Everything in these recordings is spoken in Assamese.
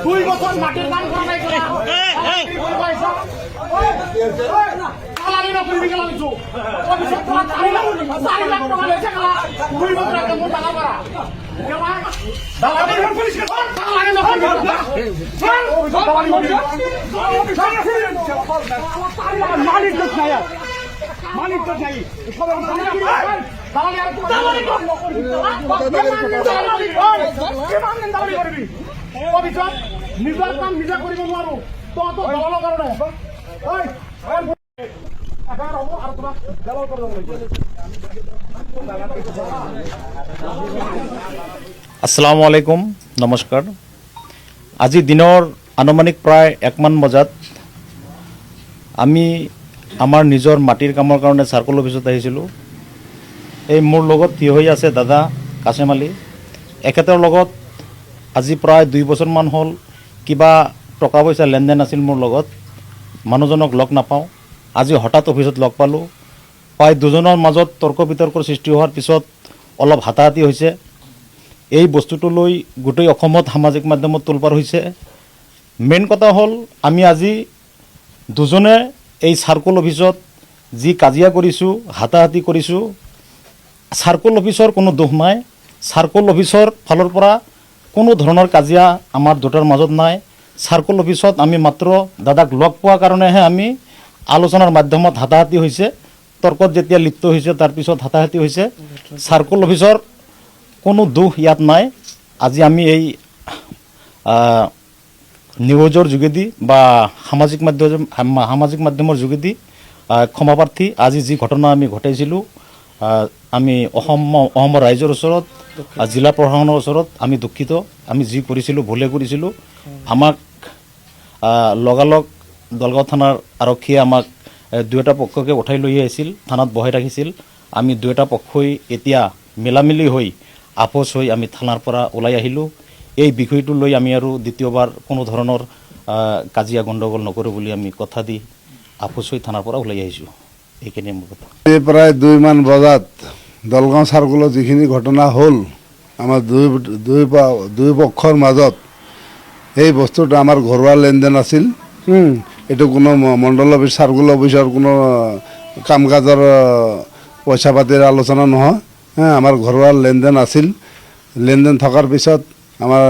2 বছর মাটির কাম করা নাই করে সালারি না করে গেলাম কিছু অফিসে তোরা 4 লাখ টাকা লেছে গেলা 2 বছর আগে মোটা টাকা করা দালালি পুলিশ কে সালারি না করে মালিক তো নাই মালিক তো নাই সবাই দালালি আর দালালি করবি অফিসত নিজৰ কাম নিজে কৰিব নোৱাৰো তই তো দলৰ কাৰণে আসসালামু আলাইকুম নমস্কাৰ আজি দিনৰ আনুমানিক প্ৰায় 1 মান বজাত আমি আমাৰ নিজৰ মাটিৰ কামৰ কাৰণে সাৰ্কল অফিচত আহিছিলোঁ। এই মোৰ লগত থিয় হৈ আছে দাদা কাশেম আলী। এখেতৰ লগত আজি প্ৰায় 2 বছৰমান হ'ল কিবা টকা পইচা লেনদেন আছিল মোৰ লগত। মানুহজনক লগ নাপাওঁ, আজি হঠাৎ অফিচত লগ পালোঁ। প্ৰায় দুজনৰ মাজত তৰ্ক বিতৰ্কৰ সৃষ্টি হোৱাৰ পিছত অলপ হাতাহাতি হৈছে। এই বস্তুটো লৈ গোটেই অসমত সামাজিক মাধ্যমত তোলপাৰ হৈছে। মেইন কথা হ'ল আমি আজি দুজনে এই সাৰ্কল অফিচত যি কাজিয়া কৰিছোঁ, হাতাহাতি কৰিছোঁ, সাৰ্কল অফিচৰ কোনো দোষ নাই। সাৰ্কল অফিচৰ ফালৰ পৰা কোনো ধৰণৰ কাজিয়া আমাৰ দুটাৰ মাজত নাই। সাৰ্কল অফিচত আমি মাত্ৰ দাদাক লগ পোৱাৰ কাৰণেহে আমি আলোচনাৰ মাধ্যমত হাতাহাতি হৈছে। তৰ্কত যেতিয়া লিপ্ত হৈছে তাৰপিছত হাতাহাতি হৈছে। সাৰ্কল অফিচৰ কোনো দোষ ইয়াত নাই। আজি আমি এই নিউজৰ যোগেদি বা সামাজিক মাধ্যমৰ যোগেদি ক্ষমাপ্ৰাৰ্থী। আজি যি ঘটনা আমি ঘটাইছিলোঁ আমি অসমৰ ৰাইজৰ ওচৰত জিলা প্ৰশাসনৰ ওচৰত আমি দুখিত। আমি যি কৰিছিলোঁ ভুলে কৰিছিলোঁ। আমাক লগালগ দলগাঁও থানাৰ আৰক্ষীয়ে আমাক দুয়োটা পক্ষকে উঠাই লৈ আহিছিল, থানাত বহাই ৰাখিছিল। আমি দুয়োটা পক্ষই এতিয়া মিলামিলি হৈ আপোচ হৈ আমি থানাৰ পৰা ওলাই আহিলোঁ। এই বিষয়টো লৈ আমি আৰু দ্বিতীয়বাৰ কোনো ধৰণৰ কাজিয়া গণ্ডগোল নকৰোঁ বুলি আমি কথা দি আপোচ হৈ থানাৰ পৰা ওলাই আহিছোঁ। এইখিনিয়ে মোৰ কথা। প্ৰায় 2 মান বজাত দলগাঁও চাৰ্কলত যিখিনি ঘটনা হ'ল আমাৰ দুই পক্ষৰ মাজত, এই বস্তুটো আমাৰ ঘৰুৱা লেনদেন আছিল। এইটো কোনো মণ্ডল অফিচ চাৰ্কল অফিচৰ কোনো কাম কাজৰ পইচা পাতিৰ আলোচনা নহয়। আমাৰ ঘৰুৱা লেনদেন আছিল। লেনদেন থকাৰ পিছত আমাৰ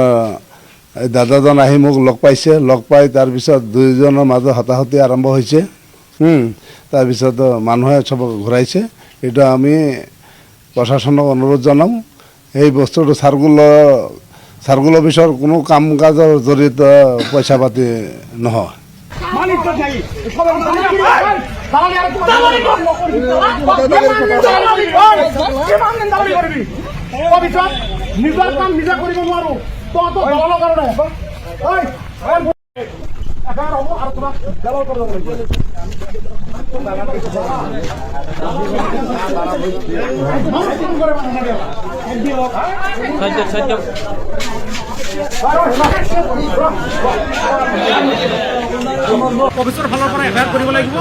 দাদাজন আহি মোক লগ পাইছে। লগ পাই তাৰপিছত দুয়োজনৰ মাজত হাতাহাতি আৰম্ভ হৈছে। তাৰপিছত মানুহে চব ঘূৰাইছে। এইটো আমি প্ৰশাসনক অনুৰোধ জনাওঁ, এই বস্তুটো চাৰ্কল অফিচৰ কোনো কাম কাজৰ জড়িত পইচা পাতি নহয়। নিজৰ কাম নিজে কৰিব নোৱাৰো তই তো দলৰ কাৰণে অফিচৰ ফালৰ পৰা এফআইআৰ কৰিব লাগিব।